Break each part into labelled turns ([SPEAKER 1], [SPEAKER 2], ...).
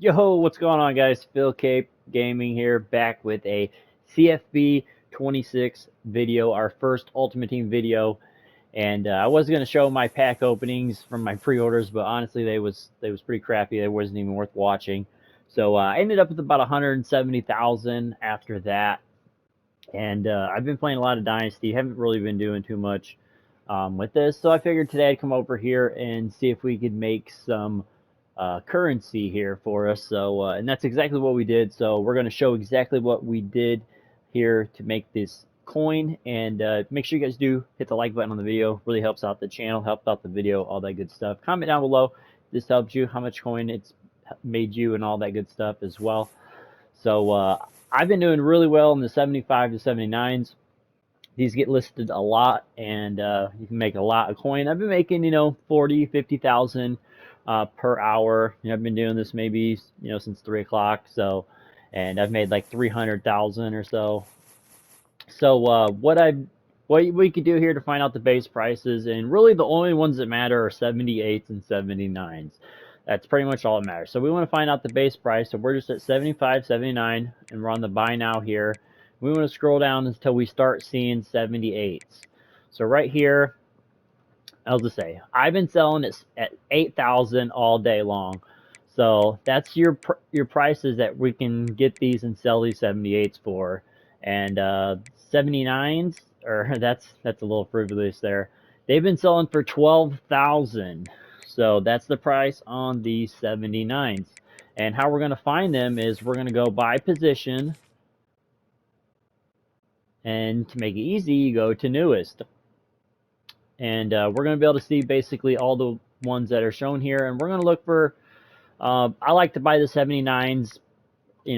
[SPEAKER 1] Yo, what's going on, guys? Phil Cape Gaming here, back with a CFB 26 video, our first Ultimate Team video. And I was gonna show my pack openings from my pre-orders, but honestly, they was pretty crappy. They wasn't even worth watching. So I ended up with about 170,000 after that. And I've been playing a lot of Dynasty. Haven't really been doing too much with this. So I figured today I'd come over here and see if we could make some currency here for us. So, and that's exactly what we did. So we're going to show exactly what we did here to make this coin. And make sure you guys do hit the like button on the video. Really helps out the channel, helps out the video, all that good stuff. Comment down below. This helps you, how much coin it's made you, and all that good stuff as well. So I've been doing really well in the 75 to 79s. These get listed a lot, and you can make a lot of coin. I've been making, 40, 50,000 per hour. I've been doing this maybe, since 3 o'clock. So, and I've made like 300,000 or so. So what we could do here to find out the base prices, and really the only ones that matter are 78s and 79s. That's pretty much all that matters. So we want to find out the base price. So we're just at 75, 79, and we're on the buy now here. We want to scroll down until we start seeing 78s. So right here, I'll just say, I've been selling it at 8,000 all day long. So that's your prices that we can get these and sell these 78s for. And 79s, or that's a little frivolous there. They've been selling for 12,000. So that's the price on the 79s. And how we're going to find them is we're going to go by position. And to make it easy, you go to newest. And we're going to be able to see basically all the ones that are shown here. And we're going to look for, I like to buy the 79s,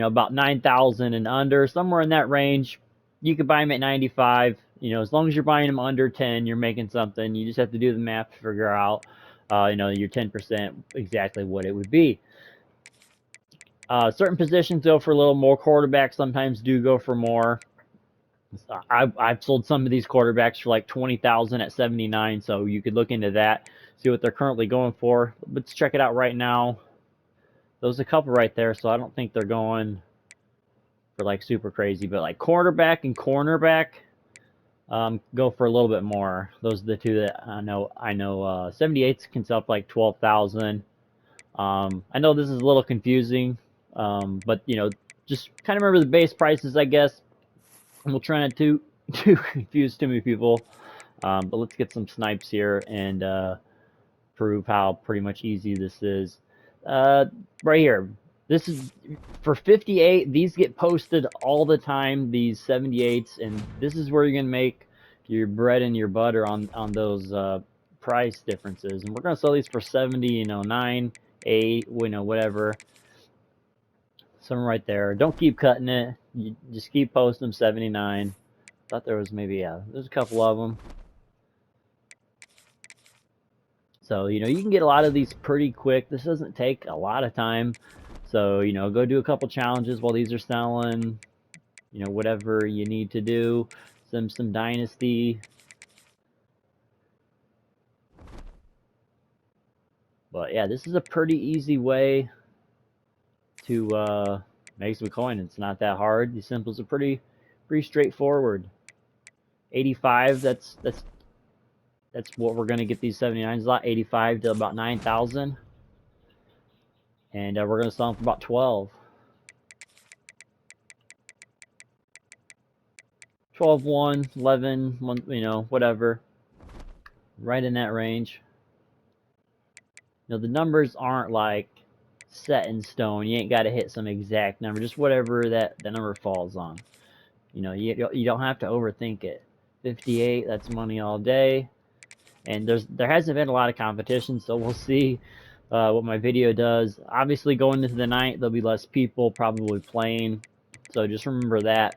[SPEAKER 1] about 9,000 and under, somewhere in that range. You could buy them at 95. As long as you're buying them under 10, you're making something. You just have to do the math to figure out, your 10% exactly what it would be. Certain positions go for a little more. Quarterbacks sometimes do go for more. I've sold some of these quarterbacks for like 20,000 at 79, so you could look into that, see what they're currently going for. Let's check it out right now. There's a couple right there, so I don't think they're going for like super crazy, but like quarterback and cornerback go for a little bit more. Those are the two that I know. 78s can sell for like 12,000. I know this is a little confusing, but just kind of remember the base prices, I guess. We'll try not to confuse too many people, but let's get some snipes here and prove how pretty much easy this is. Right here, this is for 58. These get posted all the time, these 78s, and this is where you're gonna make your bread and your butter on those price differences. And we're gonna sell these for 70, 9, 8, whatever. Some right there. Don't keep cutting it. You just keep posting them. 79. Thought there was maybe, there's a couple of them. So, you can get a lot of these pretty quick. This doesn't take a lot of time. So, go do a couple challenges while these are selling. Whatever you need to do. Some dynasty. But yeah, this is a pretty easy way to make some coin. It's not that hard. These symbols are pretty straightforward. 85, that's what we're going to get these 79s a lot. 85 to about 9,000. And we're going to sell them for about 12. 12, 1, 11, 1, whatever. Right in that range. The numbers aren't like set in stone. You ain't got to hit some exact number. Just whatever that the number falls on. You don't have to overthink it. 58, that's money all day. And there hasn't been a lot of competition, so we'll see what my video does. Obviously, going into the night, there'll be less people probably playing, so just remember that.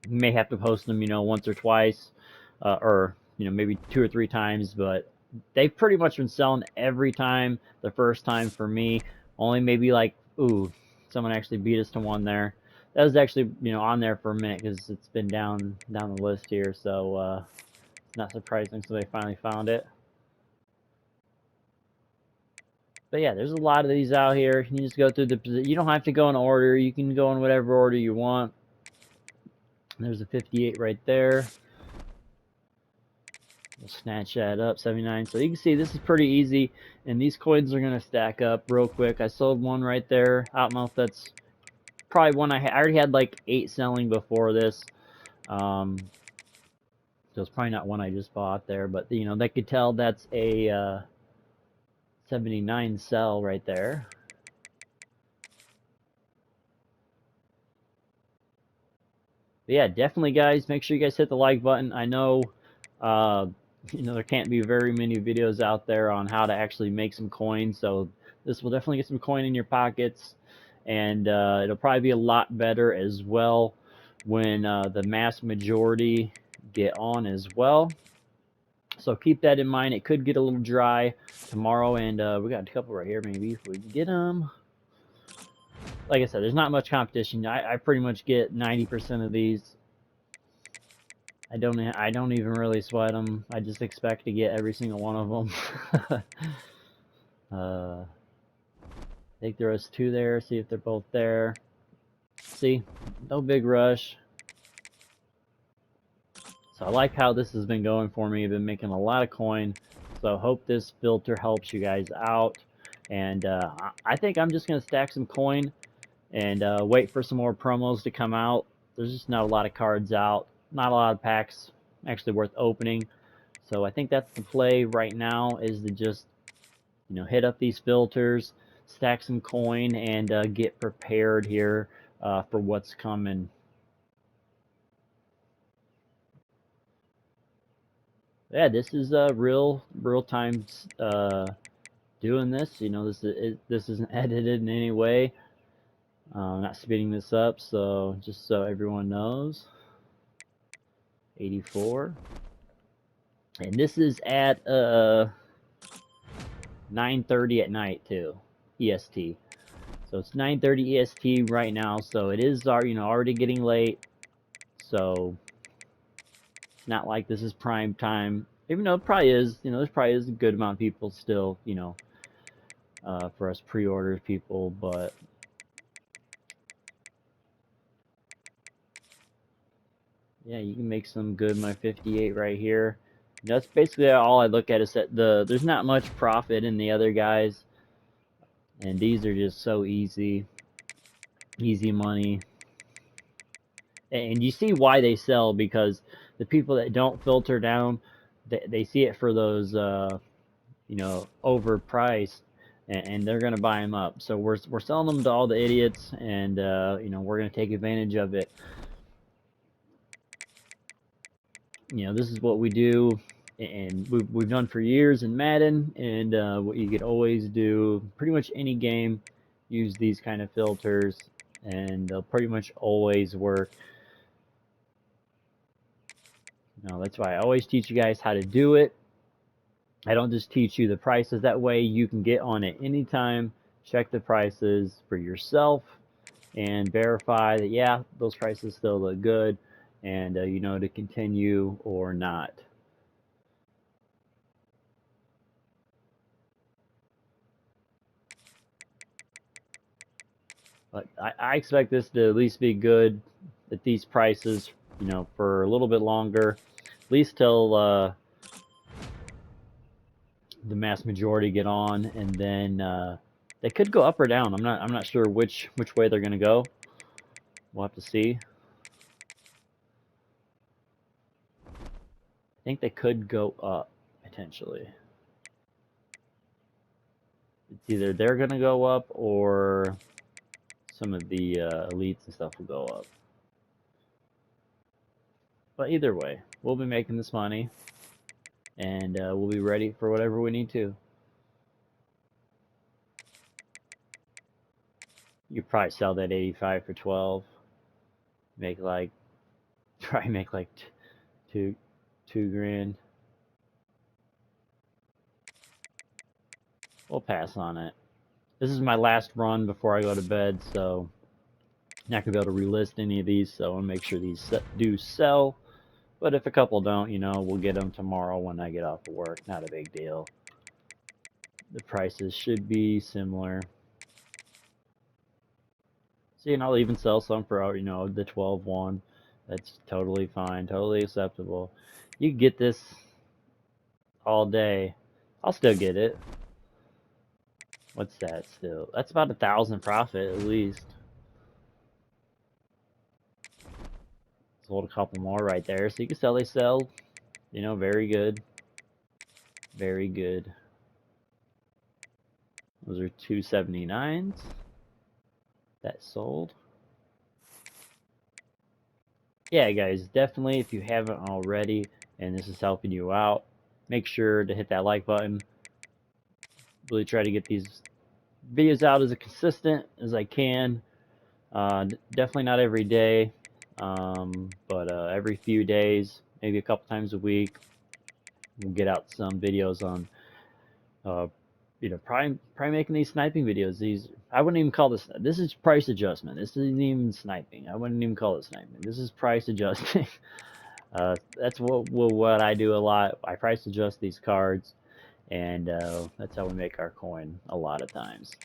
[SPEAKER 1] You may have to post them, once or twice, or maybe 2 or 3 times, but they've pretty much been selling every time. The first time for me, only maybe like, ooh, someone actually beat us to one there. That was actually on there for a minute because it's been down the list here, so not surprising, so they finally found it. But yeah, there's a lot of these out here. You just go through you don't have to go in order. You can go in whatever order you want. There's a 58 right there. We'll snatch that up, 79. So you can see this is pretty easy, and these coins are going to stack up real quick. I sold one right there. Outmouth, that's probably one I already had like 8 selling before this. So it's probably not one I just bought there, but you know, they could tell that's a 79 sell right there. But yeah, definitely, guys, make sure you guys hit the like button. I know, you know, there can't be very many videos out there on how to actually make some coins, so this will definitely get some coin in your pockets, and it'll probably be a lot better as well when the mass majority get on as well. So keep that in mind. It could get a little dry tomorrow, and we got a couple right here. Maybe if we can get them. Like I said, there's not much competition. I pretty much get 90% of these. I don't even really sweat them. I just expect to get every single one of them. I think there was 2 there. See if they're both there. See, no big rush. So I like how this has been going for me. I've been making a lot of coin. So I hope this filter helps you guys out. And I think I'm just going to stack some coin and wait for some more promos to come out. There's just not a lot of cards out. Not a lot of packs actually worth opening. So I think that's the play right now, is to just, you know, hit up these filters, stack some coin, and get prepared here for what's coming. Yeah, this is real time doing this. You know, this isn't edited in any way. I'm not speeding this up, so just so everyone knows. 84. And this is at 9:30 at night too, EST. So it's 9:30 EST right now. So it is already getting late. So it's not like this is prime time. Even though it probably is, there's probably is a good amount of people still, for us pre-orders people, but yeah, you can make some good. My 58 right here. That's basically all I look at, is that there's not much profit in the other guys, and these are just so easy money. And you see why they sell, because the people that don't filter down, they see it for those overpriced, and they're gonna buy them up. So we're selling them to all the idiots, and we're gonna take advantage of it. This is what we do, and we've done for years in Madden, and what you could always do, pretty much any game, use these kind of filters, and they'll pretty much always work. That's why I always teach you guys how to do it. I don't just teach you the prices. That way you can get on it anytime, check the prices for yourself, and verify that, yeah, those prices still look good, and to continue or not. But I expect this to at least be good at these prices, for a little bit longer, at least till the mass majority get on, and then they could go up or down. I'm not sure which way they're gonna go. We'll have to see. I think they could go up potentially. It's either they're gonna go up, or some of the elites and stuff will go up. But either way, we'll be making this money, and we'll be ready for whatever we need to. You could probably sell that 85 for 12. Try make like two grand. We'll pass on it. This is my last run before I go to bed, so I'm not gonna be able to relist any of these. So I'll make sure these do sell. But if a couple don't, we'll get them tomorrow when I get off of work. Not a big deal. the prices should be similar. See, and I'll even sell some for, you know, the 12-1. That's totally fine, totally acceptable. You can get this all day. I'll still get it. What's that still? That's about 1,000 profit at least. Sold a couple more right there. So you can sell, they sell, you know, very good. Very good. Those are 279s that sold. Yeah, guys, definitely if you haven't already and this is helping you out, make sure to hit that like button. Really try to get these videos out as consistent as I can. Definitely not every day, but every few days, maybe a couple times a week, we'll get out some videos on, you know, probably making these sniping videos. These, I wouldn't even call this is price adjustment. This isn't even sniping. I wouldn't even call it sniping. This is price adjusting. That's what I do a lot. I price adjust these cards, and that's how we make our coin a lot of times.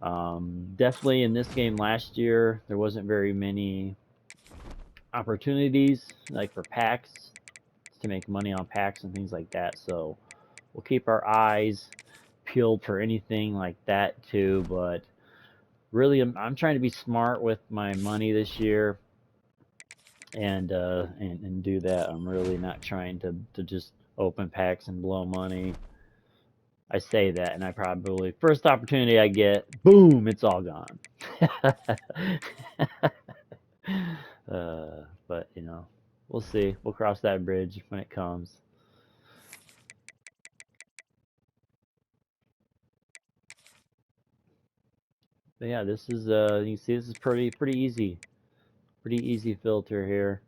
[SPEAKER 1] Definitely in this game last year, there wasn't very many opportunities like for packs to make money on packs and things like that. So we'll keep our eyes peeled for anything like that too. But really, I'm trying to be smart with my money this year and do that. I'm really not trying to just open packs and blow money. I say that, and I probably first opportunity I get, boom, it's all gone. But you know, we'll see. We'll cross that bridge when it comes. But yeah, this is you see, this is pretty easy filter here.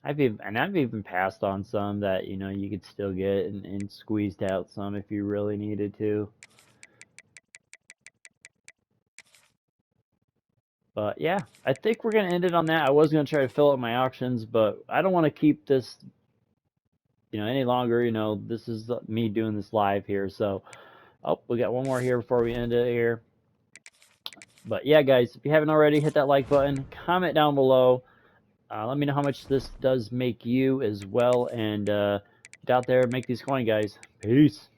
[SPEAKER 1] I've even passed on some that, you know, you could still get and squeezed out some if you really needed to. But yeah, I think we're gonna end it on that. I was gonna try to fill up my auctions, but I don't want to keep this, you know, any longer. You know, this is me doing this live here. So, oh, we got one more here before we end it here. But yeah, guys, if you haven't already, hit that like button, comment down below. Let me know how much this does make you as well, and get out there and make these coin, guys. Peace.